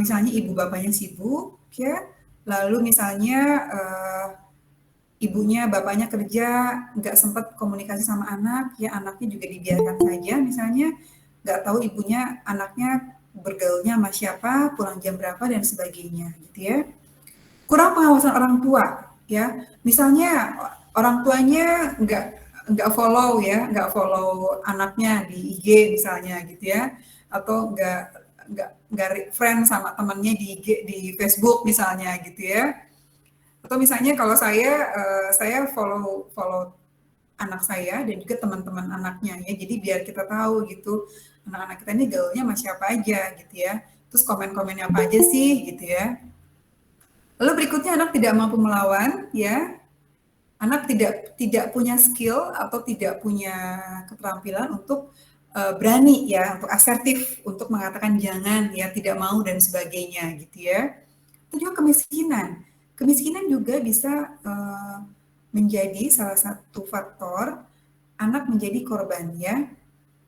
misalnya ibu bapaknya sibuk, ya, lalu misalnya ibunya bapaknya kerja, nggak sempat komunikasi sama anak, ya anaknya juga dibiarkan saja, misalnya nggak tahu ibunya, anaknya bergaulnya sama siapa, pulang jam berapa dan sebagainya, gitu ya. Kurang pengawasan orang tua, ya, misalnya orang tuanya nggak follow anaknya di IG misalnya, gitu ya, atau nggak friend sama temannya di IG, di Facebook misalnya, gitu ya. Atau misalnya kalau saya follow follow anak saya dan juga teman-teman anaknya, ya, jadi biar kita tahu gitu anak-anak kita ini gaulnya sama siapa aja, gitu ya, terus komen-komennya apa aja sih, gitu ya. Lalu berikutnya anak tidak mampu melawan, ya, anak tidak punya skill atau tidak punya keterampilan untuk berani, ya, untuk asertif, untuk mengatakan jangan, ya, tidak mau dan sebagainya, gitu ya. Itu juga kemiskinan. Kemiskinan juga bisa menjadi salah satu faktor anak menjadi korban, ya,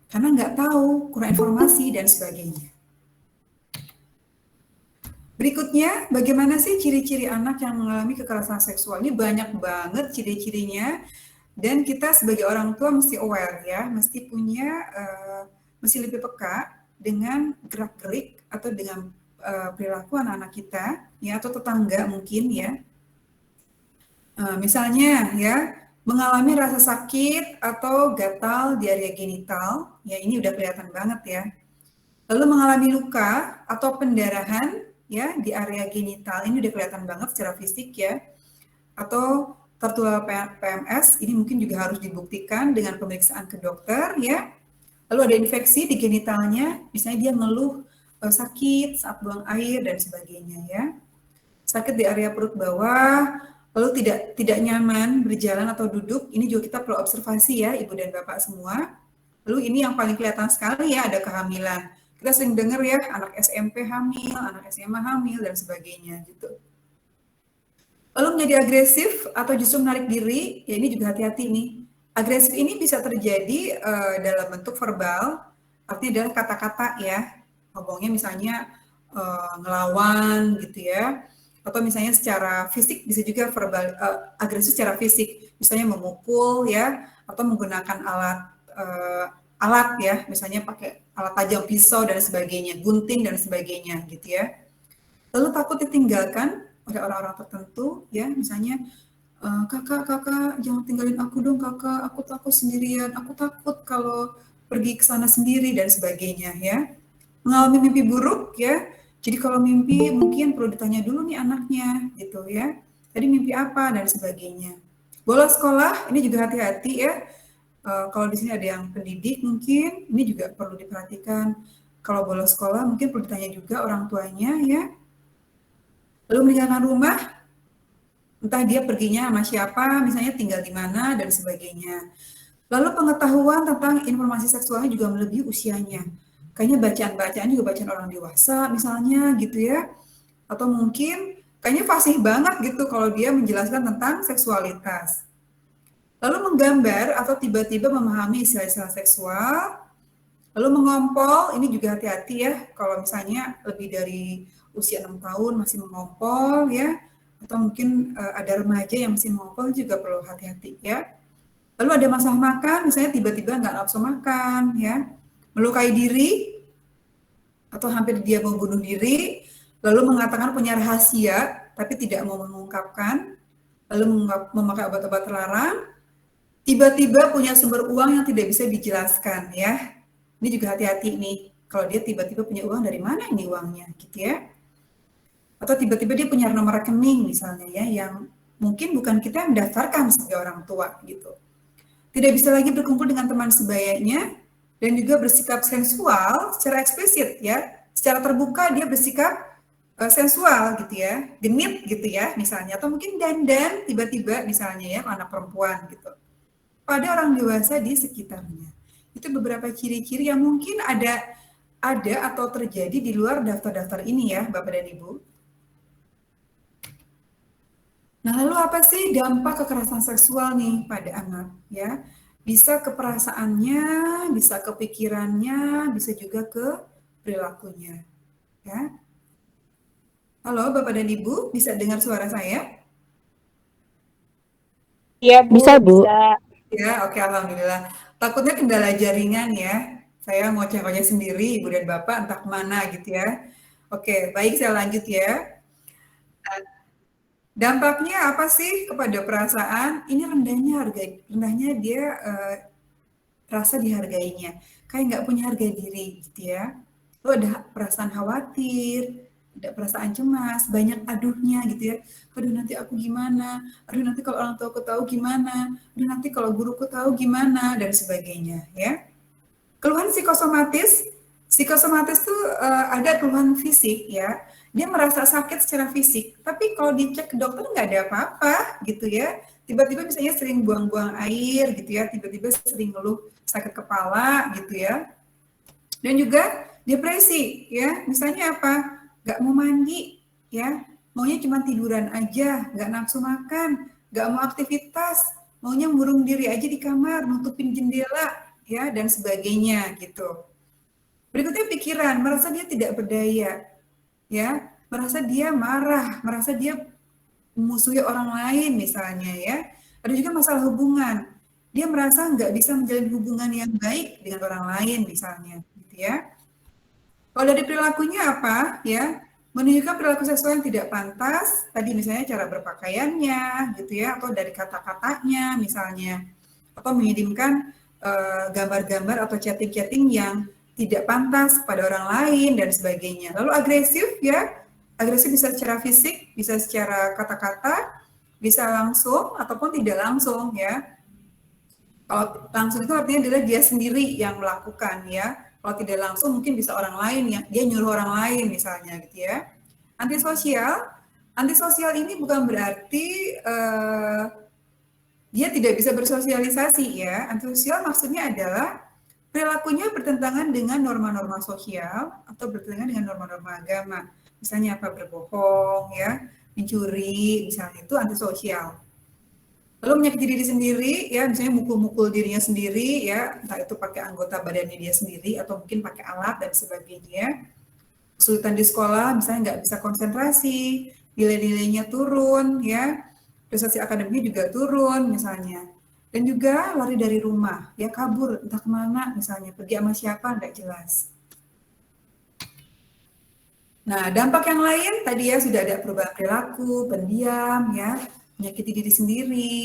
karena nggak tahu, kurang informasi dan sebagainya. Berikutnya, bagaimana sih ciri-ciri anak yang mengalami kekerasan seksual? Ini banyak banget ciri-cirinya, dan kita sebagai orang tua mesti aware, ya, mesti punya, mesti lebih peka dengan gerak-gerik atau dengan perilaku anak-anak kita, ya, atau tetangga mungkin, ya. Misalnya, ya, mengalami rasa sakit atau gatal di area genital, ya, ini udah kelihatan banget, ya. Lalu mengalami luka atau pendarahan, ya, di area genital, ini udah kelihatan banget secara fisik, ya. Atau tertular PMS, ini mungkin juga harus dibuktikan dengan pemeriksaan ke dokter, ya. Lalu ada infeksi di genitalnya, misalnya dia ngeluh sakit saat buang air dan sebagainya, ya. Sakit di area perut bawah, lalu tidak nyaman berjalan atau duduk, ini juga kita perlu observasi, ya, Ibu dan Bapak semua. Lalu ini yang paling kelihatan sekali, ya, ada kehamilan. Kita sering dengar, ya, anak SMP hamil, anak SMA hamil dan sebagainya, gitu. Lalu menjadi agresif atau justru menarik diri, ya, ini juga hati-hati nih. Agresif ini bisa terjadi dalam bentuk verbal, artinya adalah kata-kata, ya, ngomongnya misalnya ngelawan, gitu ya, atau misalnya secara fisik bisa juga verbal, agresif secara fisik, misalnya memukul, ya, atau menggunakan alat, ya, misalnya pakai alat tajam pisau dan sebagainya, gunting dan sebagainya, gitu ya. Lalu takut ditinggalkan oleh orang-orang tertentu, ya, misalnya kakak jangan tinggalin aku dong kakak, aku takut sendirian, aku takut kalau pergi ke sana sendiri dan sebagainya, ya. Mengalami mimpi buruk, ya, jadi kalau mimpi mungkin perlu ditanya dulu nih anaknya, gitu ya, tadi mimpi apa dan sebagainya. Bolos sekolah ini juga hati-hati, ya. Kalau di sini ada yang pendidik mungkin ini juga perlu diperhatikan, kalau bolos sekolah mungkin perlu ditanya juga orang tuanya, ya. Lalu meninggalkan rumah, entah dia perginya sama siapa, misalnya tinggal di mana dan sebagainya. Lalu pengetahuan tentang informasi seksualnya juga melebihi usianya. Kayaknya bacaan-bacaan juga bacaan orang dewasa misalnya, gitu ya. Atau mungkin kayaknya fasih banget gitu kalau dia menjelaskan tentang seksualitas. Lalu menggambar atau tiba-tiba memahami istilah-istilah seksual. Lalu mengompol, ini juga hati-hati, ya, kalau misalnya lebih dari usia 6 tahun masih mengompol, ya, atau mungkin ada remaja yang masih mengompol juga perlu hati-hati, ya. Lalu ada masalah makan, misalnya tiba-tiba nggak nafsu makan, ya, melukai diri, atau hampir dia mau bunuh diri, lalu mengatakan punya rahasia, tapi tidak mau mengungkapkan, lalu memakai obat-obat terlarang, tiba-tiba punya sumber uang yang tidak bisa dijelaskan, ya. Ini juga hati-hati nih, kalau dia tiba-tiba punya uang, dari mana ini uangnya, gitu ya. Atau tiba-tiba dia punya nomor rekening misalnya, ya, yang mungkin bukan kita yang mendaftarkan sebagai orang tua, gitu. Tidak bisa lagi berkumpul dengan teman sebayanya, dan juga bersikap sensual secara eksplisit, ya. Secara terbuka dia bersikap sensual, gitu ya, genit, gitu ya, misalnya. Atau mungkin dandan tiba-tiba misalnya, ya, anak perempuan, gitu. Pada orang dewasa di sekitarnya. Itu beberapa ciri-ciri yang mungkin ada atau terjadi di luar daftar-daftar ini, ya, Bapak dan Ibu. Nah, lalu apa sih dampak kekerasan seksual nih pada anak, ya? Bisa ke perasaannya, bisa ke pikirannya, bisa juga ke perilakunya, ya. Halo Bapak dan Ibu, bisa dengar suara saya? Iya Bu, Bisa, Bu. bisa. Ya, oke, alhamdulillah. Takutnya kendala jaringan ya. Saya ngoceh-ngoceh sendiri, Ibu dan Bapak, entah kemana gitu ya. Oke, baik, saya lanjut ya. Dampaknya apa sih kepada perasaan? Ini rendahnya dia rasa dihargainya. Kayak nggak punya harga diri gitu ya. Lalu ada perasaan khawatir, ada perasaan cemas, banyak aduhnya gitu ya. Aduh nanti aku gimana? Aduh nanti kalau orang tua aku tahu gimana? Aduh nanti kalau guruku tahu gimana? Dan sebagainya ya. Keluhan psikosomatis, psikosomatis itu ada keluhan fisik ya. Dia merasa sakit secara fisik, tapi kalau dicek ke dokter nggak ada apa-apa gitu ya. Tiba-tiba misalnya sering buang-buang air gitu ya, tiba-tiba sering ngeluh sakit kepala gitu ya. Dan juga depresi ya, misalnya apa? Nggak mau mandi ya, maunya cuma tiduran aja, nggak nafsu makan, nggak mau aktivitas, maunya ngurung diri aja di kamar, nutupin jendela ya dan sebagainya gitu. Berikutnya pikiran, merasa dia tidak berdaya ya, merasa dia marah, merasa dia musuhi orang lain misalnya ya. Ada juga masalah hubungan. Dia merasa nggak bisa menjalin hubungan yang baik dengan orang lain misalnya gitu ya. Kalau dari perilakunya apa ya? Menunjukkan perilaku seksual yang tidak pantas, tadi misalnya cara berpakaiannya gitu ya, atau dari kata-katanya misalnya, atau mengirimkan gambar-gambar atau chatting-chatting yang tidak pantas pada orang lain dan sebagainya. Lalu agresif ya, agresif bisa secara fisik, bisa secara kata-kata, bisa langsung ataupun tidak langsung ya. Kalau langsung itu artinya adalah dia sendiri yang melakukan ya. Kalau tidak langsung mungkin bisa orang lain yang dia nyuruh orang lain misalnya gitu ya. Antisosial, antisosial ini bukan berarti dia tidak bisa bersosialisasi ya. Antisosial maksudnya adalah perilakunya bertentangan dengan norma-norma sosial atau bertentangan dengan norma-norma agama. Misalnya apa berbohong ya, mencuri, misalnya itu antisosial. Lalu menyakiti diri sendiri, ya misalnya mukul-mukul dirinya sendiri, ya entah itu pakai anggota badannya dia sendiri atau mungkin pakai alat dan sebagainya. Kesulitan di sekolah, misalnya nggak bisa konsentrasi, nilai-nilainya turun, ya prestasi akademiknya juga turun misalnya. Dan juga lari dari rumah, ya kabur entah kemana misalnya, pergi sama siapa nggak jelas. Nah, dampak yang lain tadi ya sudah ada perubahan perilaku, pendiam, ya, menyakiti diri sendiri,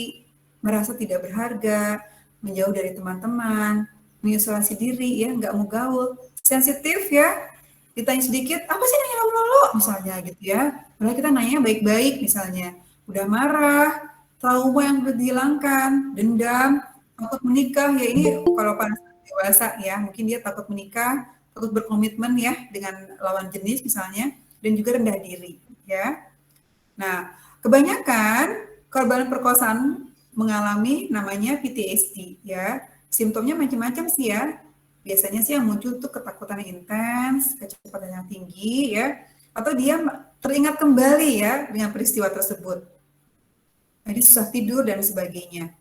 merasa tidak berharga, menjauh dari teman-teman, mengisolasi diri, ya, nggak mau gaul, sensitif ya, ditanya sedikit, apa sih nanya melulu, misalnya gitu ya. Padahal kita nanya baik-baik misalnya, udah marah, trauma yang belum dihilangkan, dendam, takut menikah, ya ini kalau pada dewasa ya, mungkin dia takut menikah, takut berkomitmen ya dengan lawan jenis misalnya, dan juga rendah diri ya. Nah, kebanyakan korban perkosaan mengalami namanya PTSD ya. Simptomnya macam-macam sih ya. Biasanya sih yang muncul tuh ketakutan yang intens, kecepatan yang tinggi ya, atau dia teringat kembali ya dengan peristiwa tersebut. Jadi susah tidur dan sebagainya.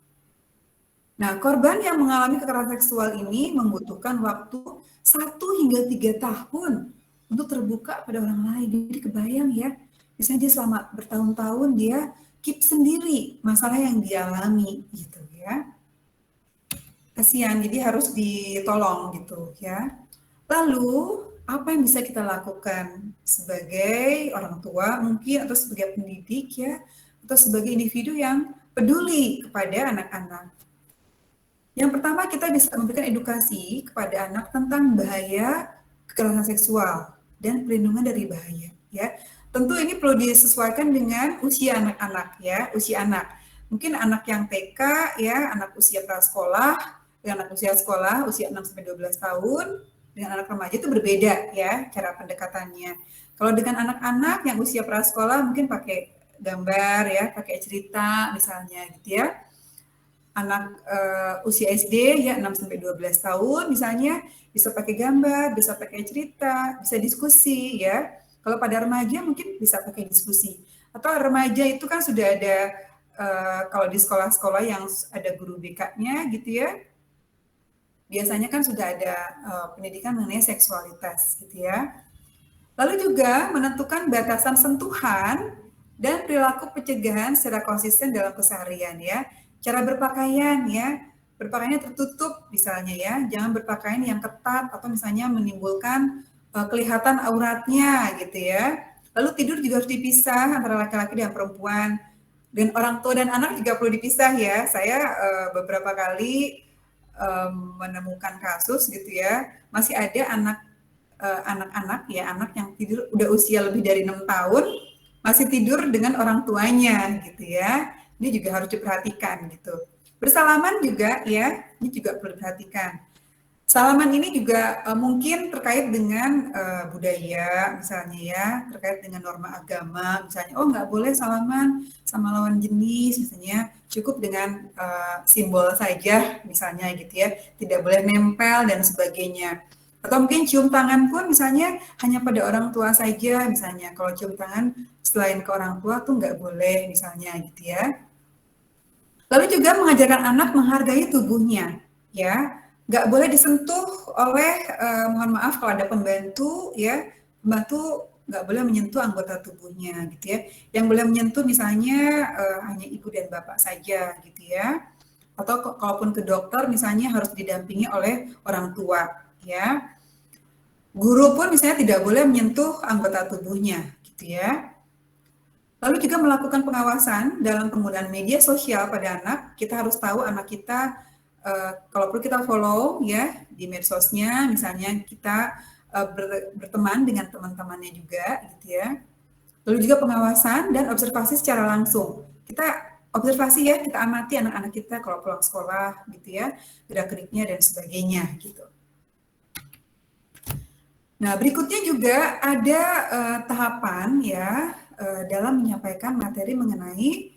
Nah, korban yang mengalami kekerasan seksual ini membutuhkan waktu 1 hingga 3 tahun untuk terbuka pada orang lain. Jadi kebayang ya, misalnya dia selama bertahun-tahun dia keep sendiri masalah yang dialami gitu ya. Kasihan, jadi harus ditolong gitu ya. Lalu, apa yang bisa kita lakukan sebagai orang tua mungkin atau sebagai pendidik ya, atau sebagai individu yang peduli kepada anak-anak. Yang pertama kita bisa memberikan edukasi kepada anak tentang bahaya kekerasan seksual dan perlindungan dari bahaya ya. Tentu ini perlu disesuaikan dengan usia anak-anak ya, usia anak. Mungkin anak yang TK ya, anak usia prasekolah, dengan anak usia sekolah usia 6 sampai 12 tahun, dengan anak remaja itu berbeda ya cara pendekatannya. Kalau dengan anak-anak yang usia prasekolah mungkin pakai gambar ya, pakai cerita misalnya gitu ya. Anak usia SD ya 6 sampai 12 tahun misalnya bisa pakai gambar, bisa pakai cerita, bisa diskusi ya. Kalau pada remaja mungkin bisa pakai diskusi. Atau remaja itu kan sudah ada kalau di sekolah-sekolah yang ada guru BK-nya gitu ya. Biasanya kan sudah ada pendidikan mengenai seksualitas gitu ya. Lalu juga menentukan batasan sentuhan dan perilaku pencegahan secara konsisten dalam keseharian ya. Cara berpakaian ya, berpakaiannya tertutup misalnya ya, jangan berpakaian yang ketat atau misalnya menimbulkan kelihatan auratnya gitu ya. Lalu tidur juga harus dipisah antara laki-laki dan perempuan. Dan orang tua dan anak juga perlu dipisah ya. Saya beberapa kali menemukan kasus gitu ya, masih ada anak-anak ya, anak yang tidur udah usia lebih dari 6 tahun masih tidur dengan orang tuanya gitu ya. Ini juga harus diperhatikan gitu. Bersalaman juga ya, ini juga perlu diperhatikan. Salaman ini juga mungkin terkait dengan budaya misalnya ya, terkait dengan norma agama misalnya, oh nggak boleh salaman sama lawan jenis misalnya, cukup dengan simbol saja misalnya gitu ya, tidak boleh nempel dan sebagainya. Atau mungkin cium tangan pun misalnya hanya pada orang tua saja misalnya, kalau cium tangan selain ke orang tua tuh nggak boleh misalnya gitu ya. Lalu juga mengajarkan anak menghargai tubuhnya, ya. Nggak boleh disentuh oleh, mohon maaf kalau ada pembantu, ya, pembantu nggak boleh menyentuh anggota tubuhnya, gitu ya. Yang boleh menyentuh misalnya hanya ibu dan bapak saja, gitu ya. Atau kalaupun ke dokter misalnya harus didampingi oleh orang tua, ya. Guru pun misalnya tidak boleh menyentuh anggota tubuhnya, gitu ya. Lalu juga melakukan pengawasan dalam penggunaan media sosial pada anak. Kita harus tahu anak kita, kalau perlu kita follow ya di medsosnya, misalnya kita berteman dengan teman-temannya juga, gitu ya. Lalu juga pengawasan dan observasi secara langsung. Kita observasi ya, kita amati anak-anak kita kalau pulang sekolah, gitu ya, gerak-geriknya dan sebagainya, gitu. Nah, berikutnya juga ada tahapan ya dalam menyampaikan materi mengenai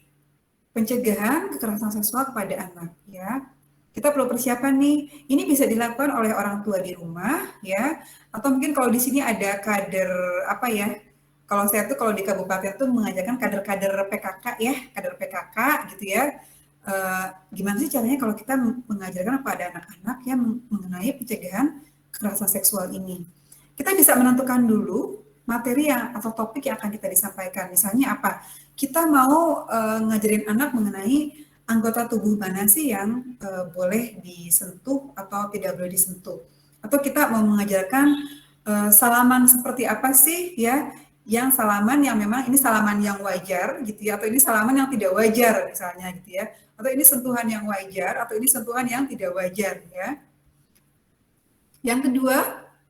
pencegahan kekerasan seksual kepada anak ya. Kita perlu persiapan nih. Ini bisa dilakukan oleh orang tua di rumah ya, atau mungkin kalau di sini ada kader apa ya? Kalau saya tuh kalau di kabupaten tuh mengajarkan kader-kader PKK ya, kader PKK gitu ya. Gimana sih caranya kalau kita mengajarkan kepada anak-anak ya mengenai pencegahan kekerasan seksual ini? Kita bisa menentukan dulu materi yang atau topik yang akan kita disampaikan. Misalnya apa? Kita mau ngajarin anak mengenai anggota tubuh mana sih yang boleh disentuh atau tidak boleh disentuh. Atau kita mau mengajarkan salaman seperti apa sih ya, yang salaman yang memang ini salaman yang wajar gitu ya, atau ini salaman yang tidak wajar misalnya gitu ya. Atau ini sentuhan yang wajar, atau ini sentuhan yang tidak wajar ya. Yang kedua,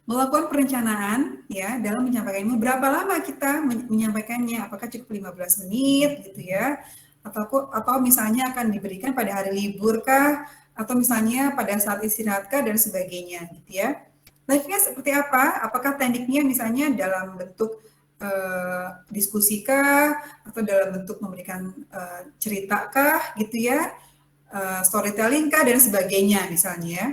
melakukan perencanaan ya dalam menyampaikannya. Berapa lama kita menyampaikannya? Apakah cukup 15 menit gitu ya? Atau misalnya akan diberikan pada hari libur kah? Atau misalnya pada saat istirahat kah dan sebagainya gitu ya. Live-nya seperti apa? Apakah tekniknya misalnya dalam bentuk diskusi kah? Atau dalam bentuk memberikan cerita kah gitu ya? Storytelling kah dan sebagainya misalnya ya.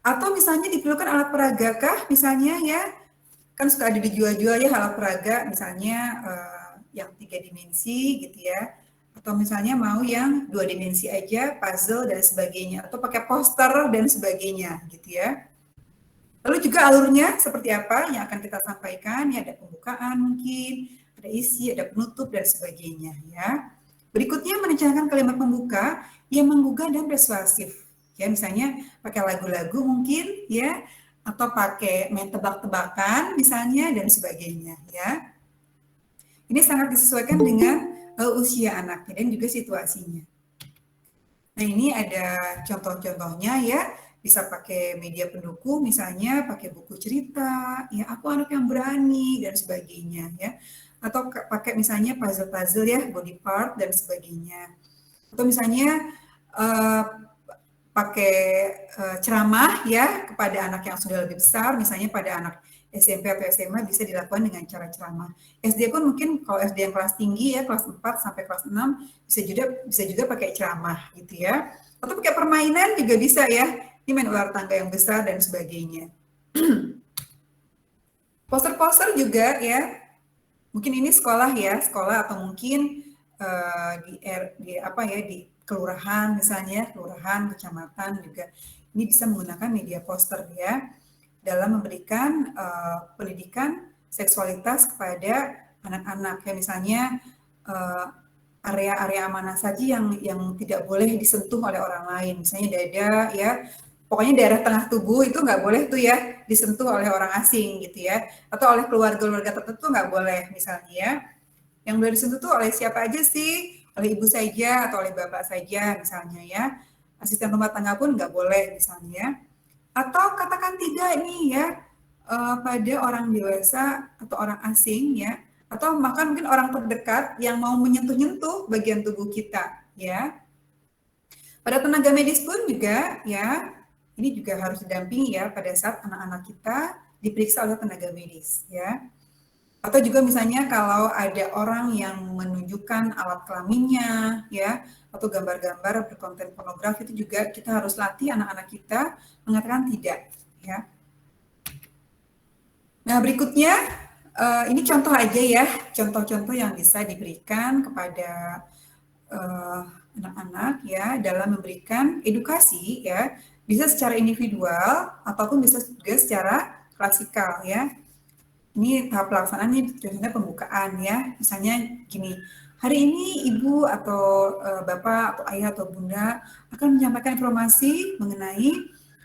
Atau misalnya diperlukan alat peraga kah misalnya ya, kan suka ada dijual-jual ya alat peraga misalnya yang 3 dimensi gitu ya, atau misalnya mau yang 2 dimensi aja, puzzle dan sebagainya, atau pakai poster dan sebagainya gitu ya. Lalu juga alurnya seperti apa yang akan kita sampaikan, ya ada pembukaan mungkin, ada isi, ada penutup dan sebagainya ya. Berikutnya merencanakan kalimat pembuka yang menggugah dan persuasif. Ya misalnya pakai lagu-lagu mungkin ya, atau pakai main tebak-tebakan misalnya dan sebagainya ya. Ini sangat disesuaikan dengan usia anaknya dan juga situasinya. Nah ini ada contoh-contohnya ya, bisa pakai media pendukung misalnya pakai buku cerita, ya aku anak yang berani dan sebagainya ya. Atau pakai misalnya puzzle-puzzle ya, body part dan sebagainya. Atau misalnya pakai ceramah ya kepada anak yang sudah lebih besar, misalnya pada anak SMP atau SMA bisa dilakukan dengan cara ceramah. SD pun mungkin kalau SD yang kelas tinggi ya, kelas 4 sampai kelas 6 bisa juga pakai ceramah gitu ya. Atau pakai permainan juga bisa ya. Ini main ular tangga yang besar dan sebagainya. Poster-poster juga ya. Mungkin ini sekolah ya, sekolah atau mungkin di apa ya di kelurahan misalnya, kelurahan, kecamatan juga. Ini bisa menggunakan media poster ya dalam memberikan pendidikan seksualitas kepada anak-anak. Kayak misalnya area-area mana saja yang tidak boleh disentuh oleh orang lain, misalnya dada ya, pokoknya daerah tengah tubuh itu nggak boleh tuh ya disentuh oleh orang asing gitu ya, atau oleh keluarga-keluarga tertentu nggak boleh misalnya ya. Yang boleh disentuh tuh oleh siapa aja sih? Oleh ibu saja atau oleh bapak saja misalnya ya. Asisten rumah tangga pun nggak boleh misalnya. Atau katakan tidak nih ya pada orang dewasa atau orang asing ya, atau bahkan mungkin orang terdekat yang mau menyentuh-nyentuh bagian tubuh kita ya. Pada tenaga medis pun juga ya, ini juga harus didampingi ya pada saat anak-anak kita diperiksa oleh tenaga medis ya. Atau juga misalnya kalau ada orang yang menunjukkan alat kelaminnya ya, atau gambar-gambar berkonten pornografi, itu juga kita harus latih anak-anak kita mengatakan tidak ya. Nah, berikutnya ini contoh aja ya, contoh-contoh yang bisa diberikan kepada anak-anak ya dalam memberikan edukasi ya, bisa secara individual ataupun bisa juga secara klasikal ya. Ini tahap pelaksanaannya contohnya pembukaan ya, misalnya gini, hari ini ibu atau bapak atau ayah atau bunda akan menyampaikan informasi mengenai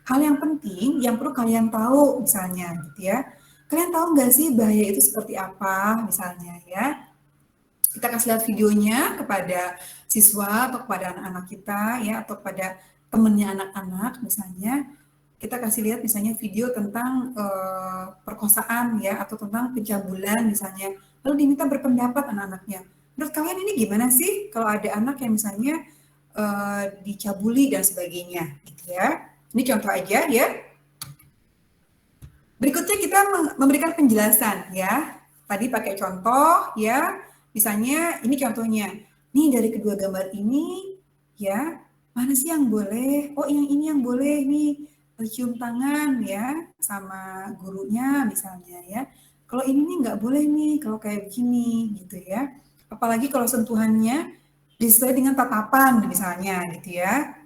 hal yang penting yang perlu kalian tahu misalnya gitu ya. Kalian tahu nggak sih bahaya itu seperti apa misalnya ya. Kita kasih lihat videonya kepada siswa atau kepada anak-anak kita ya, atau kepada temennya anak-anak misalnya, kita kasih lihat misalnya video tentang perkosaan ya, atau tentang pencabulan misalnya, lalu diminta berpendapat anak-anaknya. Menurut kalian ini gimana sih kalau ada anak yang misalnya dicabuli dan sebagainya gitu ya. Ini contoh aja ya. Berikutnya kita memberikan penjelasan ya. Tadi pakai contoh ya. Misalnya ini contohnya. Nih dari kedua gambar ini ya, mana sih yang boleh? Oh, yang ini yang boleh nih. Cium tangan ya sama gurunya misalnya ya. Kalau ini nih nggak boleh nih kalau kayak begini gitu ya. Apalagi kalau sentuhannya disertai dengan tatapan misalnya gitu ya.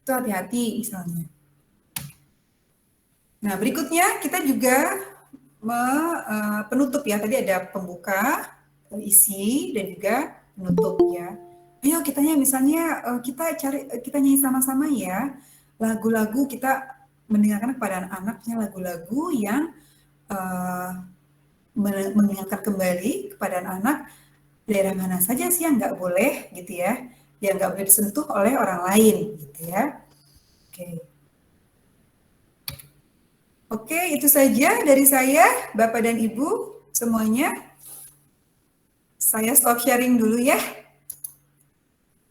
Itu hati-hati misalnya. Nah, berikutnya kita juga penutup ya. Tadi ada pembuka, isi, dan juga penutup ya. Ayo kitanya misalnya kita nyanyi sama-sama ya. Lagu-lagu kita mendengarkan kepada anak-anaknya lagu-lagu yang uh, mengingatkan kembali kepada anak-anak daerah mana saja sih yang nggak boleh gitu ya, yang nggak boleh disentuh oleh orang lain gitu ya. Oke. Oke, itu saja dari saya, Bapak dan Ibu semuanya. Saya stop sharing dulu ya.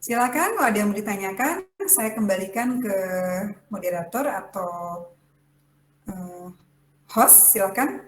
Silakan kalau ada yang mau ditanyakan, saya kembalikan ke moderator atau host, silakan.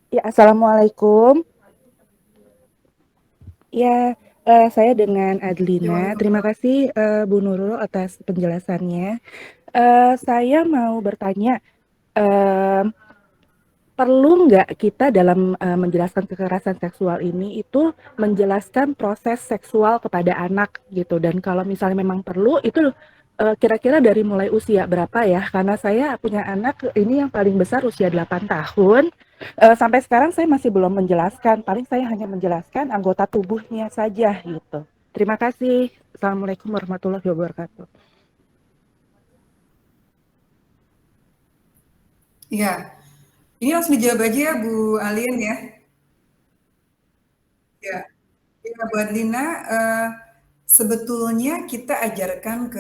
Ya, assalamualaikum. Ya, saya dengan Ya, Adlina. Terima Waalaikumsalam. kasih Bu Nurul atas penjelasannya. Saya mau bertanya, em, perlu nggak kita dalam menjelaskan kekerasan seksual ini itu menjelaskan proses seksual kepada anak gitu? Dan kalau misalnya memang perlu, itu kira-kira dari mulai usia berapa ya? Karena saya punya anak ini yang paling besar usia 8 tahun. Sampai sekarang saya masih belum menjelaskan, paling saya hanya menjelaskan anggota tubuhnya saja gitu. Terima kasih. Assalamualaikum warahmatullahi wabarakatuh. Ya, ini langsung dijawab aja ya Bu Alin ya. Ya, ya buat Lina, Sebetulnya kita ajarkan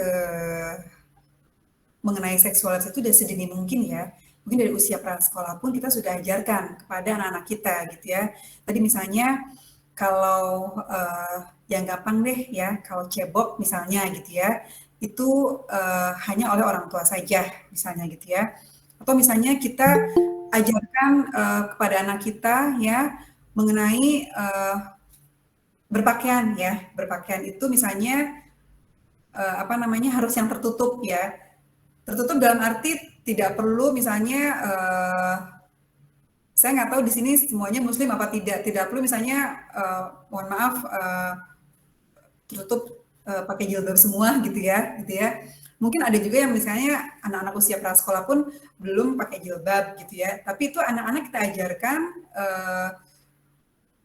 mengenai seksualitas itu dari sedini mungkin ya. Mungkin dari usia prasekolah pun kita sudah ajarkan kepada anak-anak kita gitu ya. Tadi misalnya kalau yang gampang deh ya, kalau cebok misalnya gitu ya, itu hanya oleh orang tua saja misalnya gitu ya. Atau misalnya kita ajarkan kepada anak kita ya mengenai berpakaian ya. Berpakaian itu misalnya apa namanya harus yang tertutup ya. Tertutup dalam arti tidak perlu misalnya saya nggak tahu di sini semuanya muslim apa tidak perlu misalnya mohon maaf tertutup pakai jilbab semua gitu ya. Mungkin ada juga yang misalnya anak-anak usia prasekolah pun belum pakai jilbab gitu ya. Tapi itu anak-anak kita ajarkan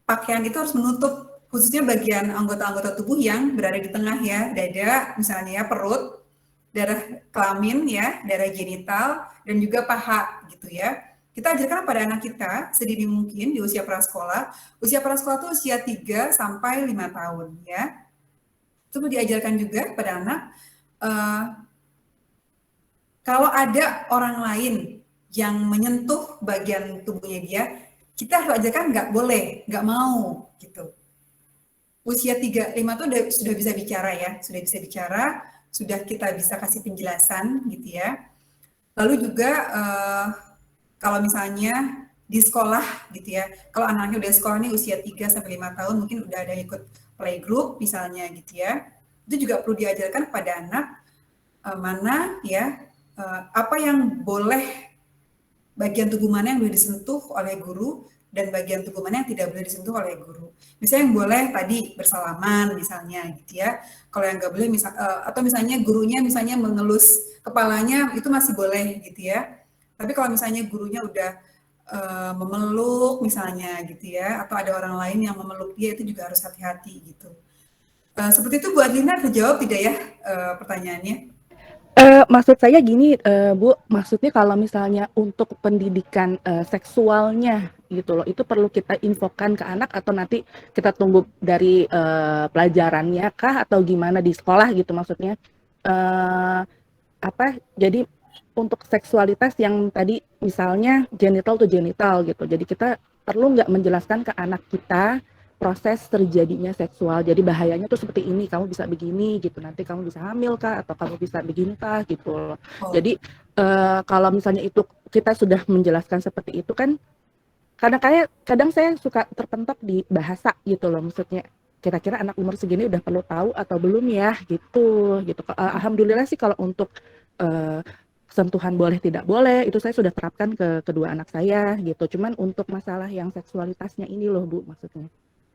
pakaian itu harus menutup khususnya bagian anggota-anggota tubuh yang berada di tengah ya, dada misalnya ya, perut, darah kelamin ya, darah genital, dan juga paha gitu ya. Kita ajarkan pada anak kita sedini mungkin di usia prasekolah. Usia prasekolah itu usia 3 sampai 5 tahun ya. Itu diajarkan juga pada anak kalau ada orang lain yang menyentuh bagian tubuhnya dia, kita harus ajarkan nggak boleh, nggak mau gitu. Usia 3-5 tuh sudah bisa bicara ya, sudah kita bisa kasih penjelasan gitu ya. Lalu juga kalau misalnya di sekolah gitu ya, kalau anaknya udah sekolah nih usia 3-5 tahun mungkin udah ada ikut playgroup misalnya gitu ya, itu juga perlu diajarkan kepada anak mana ya apa yang boleh, bagian tubuh mana yang boleh disentuh oleh guru dan bagian tubuh mana yang tidak boleh disentuh oleh guru. Misalnya yang boleh tadi bersalaman misalnya gitu ya. Kalau yang nggak boleh atau misalnya gurunya misalnya mengelus kepalanya itu masih boleh gitu ya. Tapi kalau misalnya gurunya udah memeluk misalnya gitu ya, atau ada orang lain yang memeluk dia itu juga harus hati-hati gitu. Seperti itu Bu Adlina, terjawab tidak ya pertanyaannya? Maksud saya gini, Bu, maksudnya kalau misalnya untuk pendidikan, seksualnya gitu loh, itu perlu kita infokan ke anak atau nanti kita tunggu dari, pelajarannya kah atau gimana di sekolah gitu maksudnya? Eee, apa, jadi untuk seksualitas yang tadi misalnya genital to genital gitu, jadi kita perlu nggak menjelaskan ke anak kita proses terjadinya seksual. Jadi bahayanya tuh seperti ini, kamu bisa begini gitu, nanti kamu bisa hamil kah atau kamu bisa begini kah gitu loh. Oh, Jadi kalau misalnya itu kita sudah menjelaskan seperti itu kan, kadang saya suka terpentok di bahasa gitu loh, maksudnya kira-kira anak umur segini udah perlu tahu atau belum ya gitu gitu. Alhamdulillah sih kalau untuk sentuhan boleh tidak boleh itu saya sudah terapkan ke kedua anak saya gitu. Cuman untuk masalah yang seksualitasnya ini loh Bu maksudnya.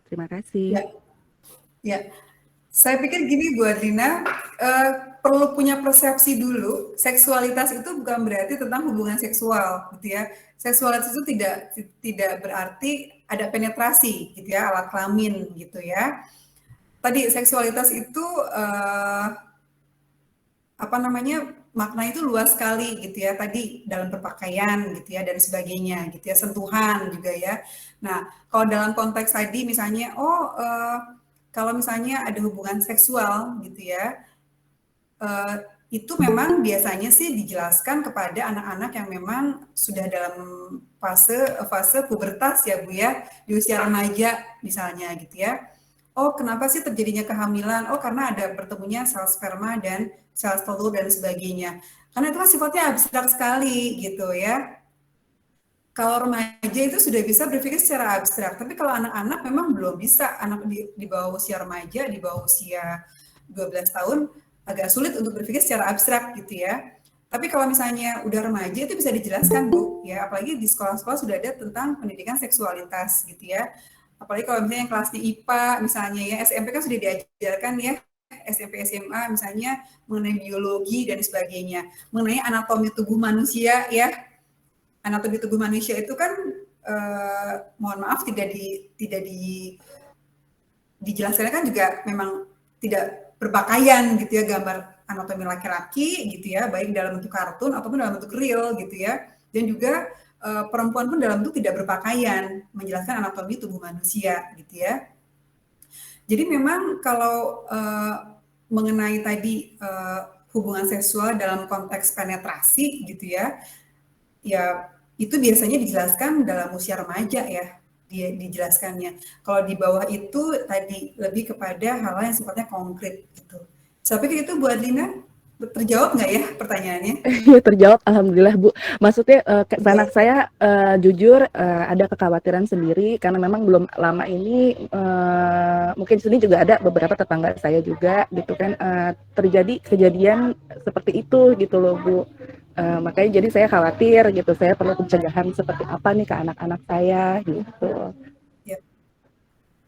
Terima kasih. ya, ya. Saya pikir gini Bu Adlina, perlu punya persepsi dulu, seksualitas itu bukan berarti tentang hubungan seksual, gitu ya. Seksualitas itu tidak berarti ada penetrasi, gitu ya, alat kelamin, gitu ya. Tadi seksualitas itu apa namanya makna itu luas sekali, gitu ya. Tadi dalam berpakaian, gitu ya, dan sebagainya, gitu ya, sentuhan juga ya. Nah, kalau dalam konteks tadi misalnya, kalau misalnya ada hubungan seksual gitu ya, itu memang biasanya sih dijelaskan kepada anak-anak yang memang sudah dalam fase pubertas ya Bu ya, di usia remaja misalnya gitu ya. Oh kenapa sih terjadinya kehamilan? Oh karena ada bertemunya sel sperma dan sel telur dan sebagainya. Karena itu kan sifatnya abstrak sekali gitu ya. Kalau remaja itu sudah bisa berpikir secara abstrak, tapi kalau anak-anak memang belum bisa. Anak di bawah usia remaja, di bawah usia 12 tahun, agak sulit untuk berpikir secara abstrak gitu ya. Tapi kalau misalnya udah remaja itu bisa dijelaskan Bu, ya apalagi di sekolah-sekolah sudah ada tentang pendidikan seksualitas gitu ya. Apalagi kalau misalnya yang kelasnya IPA misalnya ya, SMP kan sudah diajarkan ya, SMP SMA misalnya mengenai biologi dan sebagainya, mengenai anatomi tubuh manusia ya, anatomi tubuh manusia itu kan mohon maaf tidak dijelaskan kan juga memang tidak berpakaian gitu ya, gambar anatomi laki-laki gitu ya, baik dalam bentuk kartun ataupun dalam bentuk real gitu ya, dan juga perempuan pun dalam bentuk tidak berpakaian menjelaskan anatomi tubuh manusia gitu ya. Jadi memang kalau mengenai tadi hubungan seksual dalam konteks penetrasi gitu ya, ya itu biasanya dijelaskan dalam usia remaja ya, dia dijelaskannya. Kalau di bawah itu tadi lebih kepada hal yang sifatnya konkret gitu. Saya pikir itu buat Lina, terjawab nggak ya pertanyaannya? Iya, terjawab, alhamdulillah Bu. Maksudnya Iya, anak saya jujur ada kekhawatiran sendiri karena memang belum lama ini mungkin sini juga ada beberapa tetangga saya juga gitu kan terjadi kejadian seperti itu gitu loh Bu. Makanya jadi saya khawatir gitu, saya perlu pencegahan seperti apa nih ke anak-anak saya gitu. iya.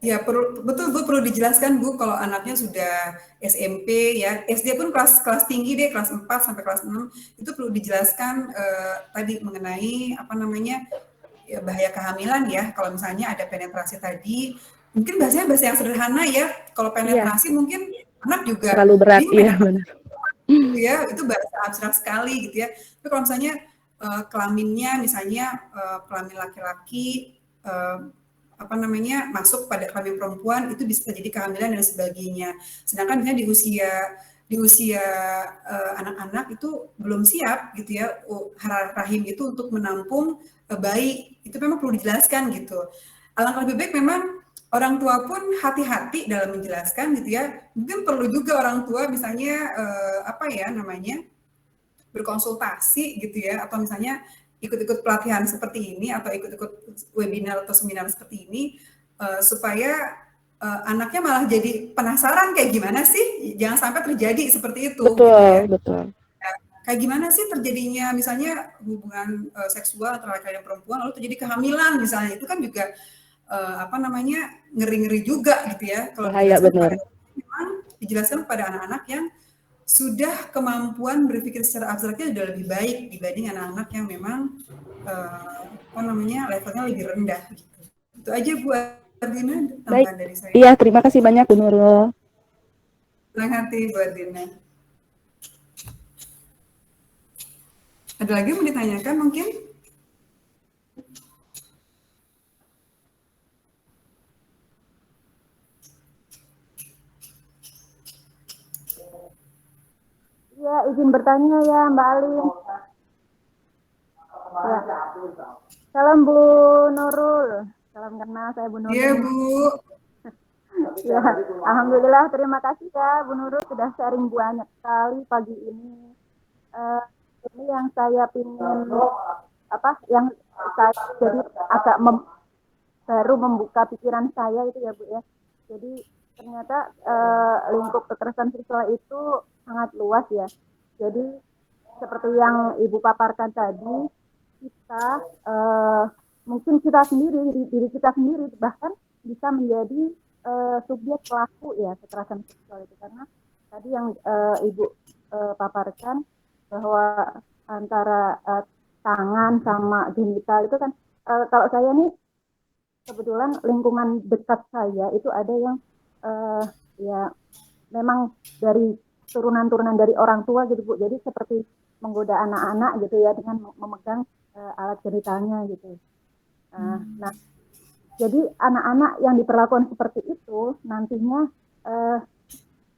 Ya, perlu, betul Bu, perlu dijelaskan Bu kalau anaknya sudah SMP ya, SD pun kelas kelas tinggi deh, kelas 4 sampai kelas 6 itu perlu dijelaskan tadi mengenai apa namanya ya, bahaya kehamilan ya. Kalau misalnya ada penetrasi tadi, mungkin bahasanya bahasa yang sederhana ya. Kalau Iya, penetrasi mungkin anak juga terlalu berat, bingung iya penetrasi benar. gitu ya, itu bahasa abstrak sekali gitu ya. Tapi kalau misalnya kelaminnya misalnya kelamin laki-laki apa namanya masuk pada kelamin perempuan itu bisa terjadi kehamilan dan sebagainya. Sedangkan misalnya di usia anak-anak itu belum siap gitu ya rahim itu untuk menampung bayi itu memang perlu dijelaskan gitu. Alangkah lebih baik memang orang tua pun hati-hati dalam menjelaskan gitu ya. Mungkin perlu juga orang tua misalnya apa ya namanya berkonsultasi gitu ya atau misalnya ikut-ikut pelatihan seperti ini atau ikut-ikut webinar atau seminar seperti ini supaya anaknya malah jadi penasaran kayak gimana sih jangan sampai terjadi seperti itu gitu Betul, ya. betul. Nah, kayak gimana sih terjadinya misalnya hubungan seksual antara laki-laki dan perempuan lalu terjadi kehamilan misalnya itu kan juga apa namanya ngeri-ngeri juga gitu ya kalau Bahaya dijelaskan benar. kepada memang dijelaskan kepada anak-anak yang sudah kemampuan berpikir secara abstraknya sudah lebih baik dibanding anak-anak yang memang apa namanya levelnya lebih rendah gitu. Itu aja buat Dina Baik. tambahan dari saya. Iya, terima kasih banyak Bu Nurul. Senang hati buat Dina. Ada lagi yang mau ditanyakan mungkin? Iya, izin bertanya ya Mbak Alin. Ya. Salam Bu Nurul. Salam kenal, saya Bu Iya Nurul. Bu. Ya, alhamdulillah terima kasih ya Bu Nurul sudah sharing banyak sekali pagi ini. Uh, ini yang saya pingin apa yang saya jadi agak baru membuka pikiran saya itu ya Bu ya. Jadi ternyata lingkup kekerasan seksual itu sangat luas ya. Jadi seperti yang Ibu paparkan tadi, kita mungkin kita sendiri, diri kita sendiri bahkan bisa menjadi subjek pelaku ya kekerasan seksual itu karena tadi yang Ibu paparkan bahwa antara tangan sama genital itu kan kalau saya nih kebetulan lingkungan dekat saya itu ada yang ya memang dari turunan-turunan dari orang tua gitu Bu. Jadi seperti menggoda anak-anak gitu ya dengan memegang alat genitalnya gitu. Nah, jadi anak-anak yang diperlakukan seperti itu nantinya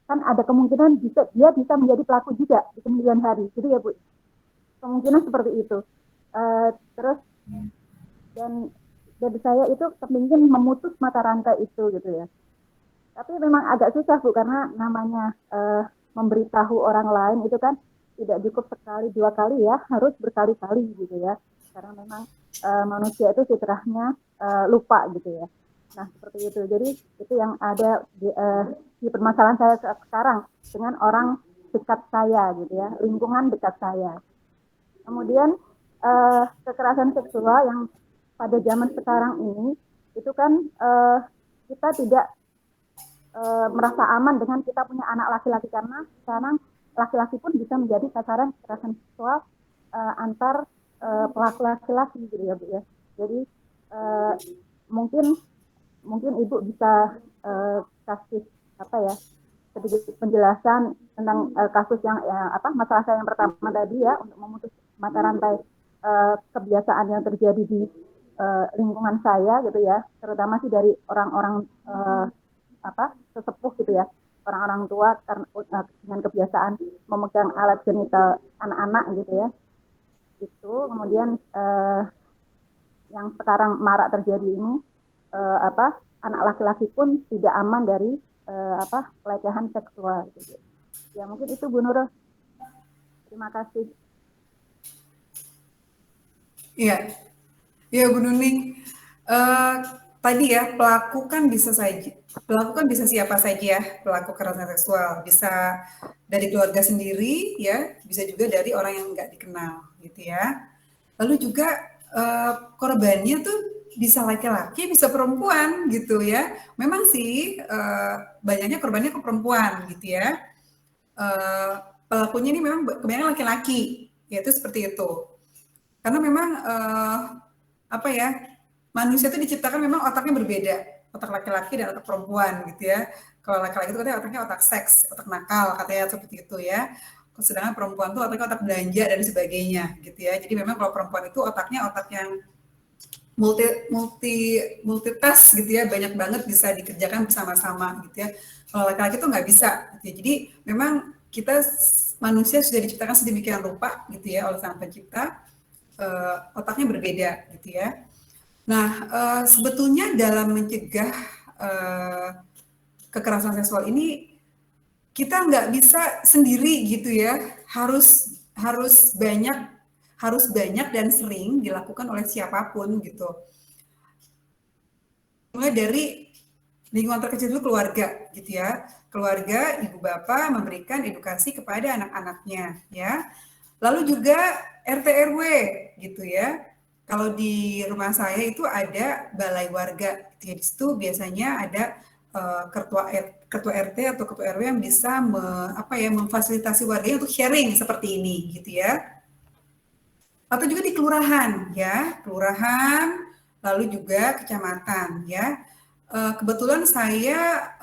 kan ada kemungkinan dia bisa menjadi pelaku juga di kemudian hari, gitu ya Bu. Kemungkinan seperti itu. Terus dan dari saya itu kepingin memutus mata rantai itu gitu ya. Tapi memang agak susah Bu karena namanya memberitahu orang lain itu kan tidak cukup sekali dua kali ya, harus berkali-kali gitu ya. Karena memang manusia itu fitrahnya lupa gitu ya. Nah seperti itu. Jadi itu yang ada di permasalahan saya sekarang dengan orang dekat saya gitu ya, lingkungan dekat saya. Kemudian kekerasan seksual yang pada zaman sekarang ini itu kan kita tidak merasa aman dengan kita punya anak laki-laki karena sekarang laki-laki pun bisa menjadi sasaran kekerasan seksual antar pelaku laki-laki gitu ya Bu ya. Jadi mungkin Ibu bisa kasih apa ya sedikit penjelasan tentang kasus yang apa masalah saya yang pertama tadi ya untuk memutus mata rantai kebiasaan yang terjadi di lingkungan saya gitu ya, terutama sih dari orang-orang sesepuh gitu ya, orang-orang tua karena dengan kebiasaan memegang alat genital anak-anak gitu ya. Itu kemudian yang sekarang marak terjadi ini anak laki-laki pun tidak aman dari pelecehan seksual gitu. Ya mungkin itu Bu Nurul. Terima kasih. Iya, ya Bu Nuning. Tadi ya pelaku kan bisa siapa saja ya, pelaku kekerasan seksual, bisa dari keluarga sendiri ya, bisa juga dari orang yang nggak dikenal gitu ya. Lalu juga korbannya tuh bisa laki-laki, bisa perempuan gitu ya. Memang sih banyaknya korbannya ke perempuan gitu ya. Pelakunya ini memang kebanyakan laki-laki, yaitu seperti itu. Karena memang manusia itu diciptakan memang otaknya berbeda, otak laki-laki dan otak perempuan gitu ya. Kalau laki-laki itu katanya otaknya otak seks, otak nakal katanya seperti itu ya. Sedangkan perempuan itu otaknya otak belanja dan sebagainya gitu ya. Jadi memang kalau perempuan itu otaknya otak yang multitask gitu ya, banyak banget bisa dikerjakan bersama-sama gitu ya. Kalau laki-laki itu nggak bisa gitu ya. Jadi memang kita manusia sudah diciptakan sedemikian rupa gitu ya oleh Sang Pencipta, otaknya berbeda gitu ya. Nah, sebetulnya dalam mencegah kekerasan seksual ini kita nggak bisa sendiri gitu ya, harus banyak dan sering dilakukan oleh siapapun gitu. Mulai dari lingkungan terkecil dulu, keluarga gitu ya. Keluarga, ibu bapak memberikan edukasi kepada anak-anaknya ya. Lalu juga RT RW gitu ya. Kalau di rumah saya itu ada balai warga gitu ya. Di situ biasanya ada ketua RT atau ketua RW yang bisa memfasilitasi warganya untuk sharing seperti ini gitu ya. Atau juga di kelurahan ya, kelurahan, lalu juga kecamatan ya. Kebetulan saya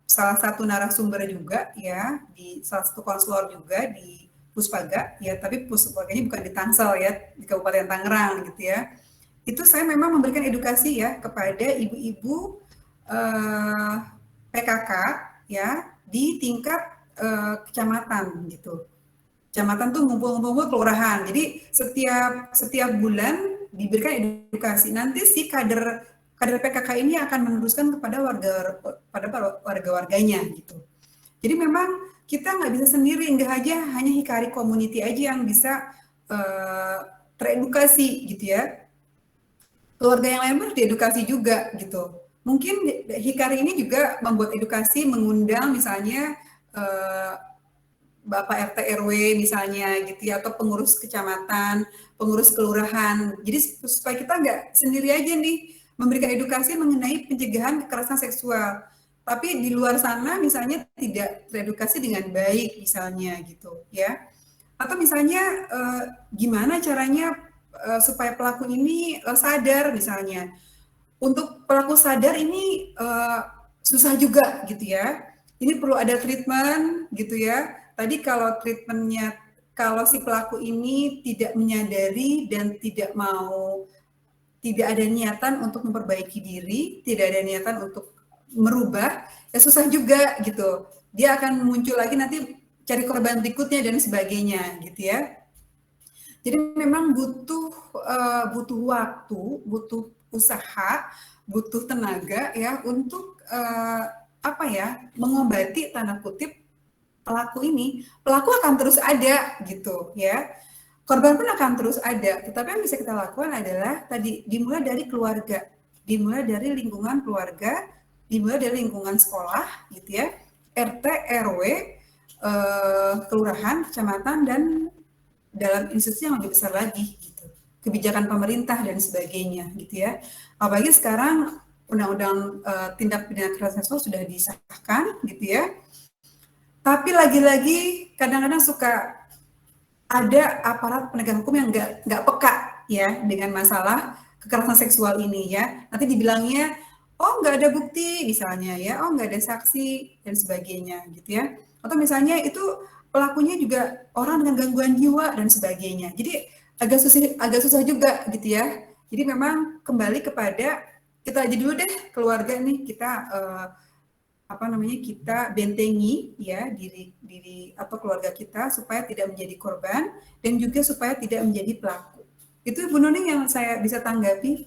salah satu narasumber juga ya, di salah satu konselor juga di Puspaga ya, tapi Puspaganya bukan di Tangsel ya, di Kabupaten Tangerang gitu ya. Itu saya memang memberikan edukasi ya kepada ibu-ibu PKK ya di tingkat kecamatan gitu. Kecamatan tuh ngumpul-ngumpul kelurahan. Jadi setiap bulan diberikan edukasi. Nanti si kader PKK ini akan meneruskan kepada warga-warganya gitu. Jadi memang kita nggak bisa sendiri, nggak aja hanya Hikari Community aja yang bisa teredukasi gitu ya. Keluarga yang lain pun diedukasi juga gitu. Mungkin Hikari ini juga membuat edukasi, mengundang misalnya Bapak RT RW misalnya gitu ya, atau pengurus kecamatan, pengurus kelurahan. Jadi supaya kita nggak sendiri aja nih memberikan edukasi mengenai pencegahan kekerasan seksual. Tapi di luar sana misalnya tidak teredukasi dengan baik misalnya gitu ya. Atau misalnya gimana caranya supaya pelaku ini sadar misalnya. Untuk pelaku sadar ini susah juga gitu ya. Ini perlu ada treatment gitu ya. Tadi kalau treatmentnya, kalau si pelaku ini tidak menyadari dan tidak ada niatan untuk memperbaiki diri, tidak ada niatan untuk merubah, ya susah juga gitu. Dia akan muncul lagi nanti cari korban berikutnya dan sebagainya gitu ya. Jadi memang butuh waktu, butuh usaha, butuh tenaga ya untuk mengobati tanda kutip pelaku ini. Pelaku akan terus ada gitu ya. Korban pun akan terus ada. Tetapi yang bisa kita lakukan adalah tadi dimulai dari keluarga, dimulai dari lingkungan keluarga, dimulai dari lingkungan sekolah gitu ya, RT, RW, kelurahan, kecamatan, dan dalam institusi yang lebih besar lagi gitu. Kebijakan pemerintah dan sebagainya gitu ya. Apalagi sekarang Undang-Undang Tindak Pidana Kekerasan Seksual sudah disahkan gitu ya. Tapi lagi-lagi kadang-kadang suka ada aparat penegak hukum yang nggak peka ya dengan masalah kekerasan seksual ini ya. Nanti dibilangnya, oh nggak ada bukti misalnya ya, oh nggak ada saksi dan sebagainya gitu ya. Atau misalnya itu pelakunya juga orang dengan gangguan jiwa dan sebagainya. Jadi agak susah juga gitu ya. Jadi memang kembali kepada kita aja dulu deh keluarga nih, kita apa namanya, kita bentengi ya diri atau keluarga kita supaya tidak menjadi korban dan juga supaya tidak menjadi pelaku. Itu Bu Nuning yang saya bisa tanggapi.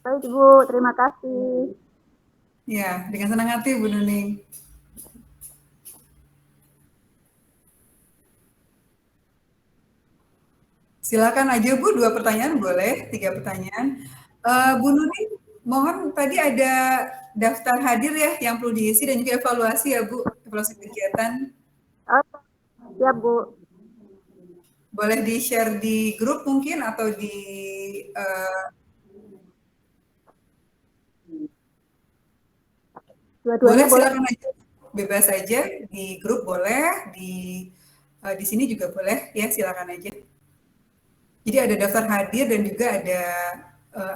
Baik Bu, terima kasih. Ya, dengan senang hati Bu Nuning. Silakan aja Bu, 2 pertanyaan boleh, 3 pertanyaan. Bu Nuning, mohon tadi ada daftar hadir ya yang perlu diisi dan juga evaluasi ya Bu, evaluasi kegiatan. Oh, siap Bu. Boleh di-share di grup mungkin atau di Dua-duanya boleh boleh. silakan aja, bebas aja di grup boleh, di sini juga boleh ya silakan aja. Jadi ada daftar hadir dan juga ada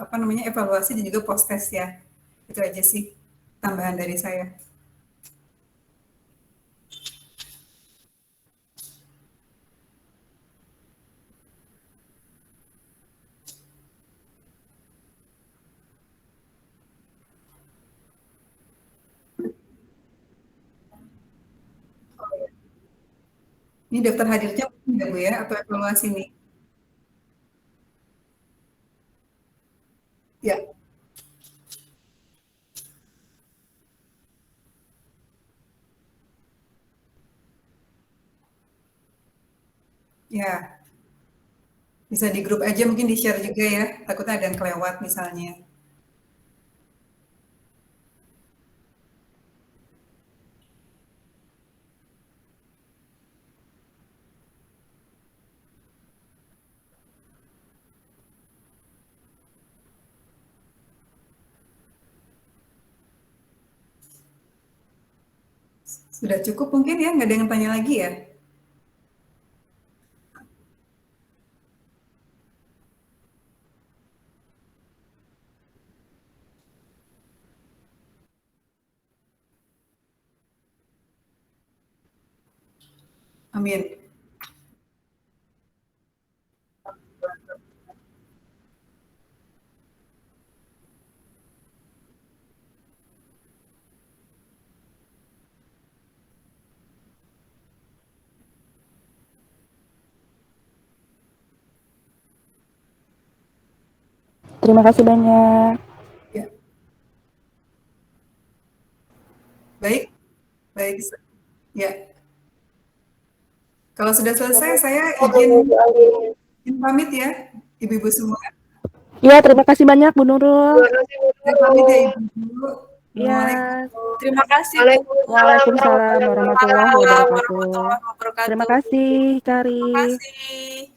apa namanya evaluasi dan juga post test ya. Itu aja sih tambahan dari saya. Ini daftar hadirnya mungkin ya Bu ya atau evaluasi nih? Ya, ya. Bisa di grup aja mungkin di-share juga ya. Takutnya ada yang kelewat misalnya. Sudah cukup mungkin ya, nggak ada yang tanya lagi ya? Amin. Terima kasih banyak. Ya, baik, baik. Ya, kalau sudah selesai, saya izin pamit ya, ibu-ibu semua. Iya, terima kasih banyak Bu Nurul. Saya pamit ya ibu-ibu. Iya. Assalamualaikum. Terima kasih Bu. Waalaikumsalam warahmatullahi Waalaikumsalam wabarakatuh. warahmatullahi wabarakatuh. Terima kasih, Terima Cari. kasih.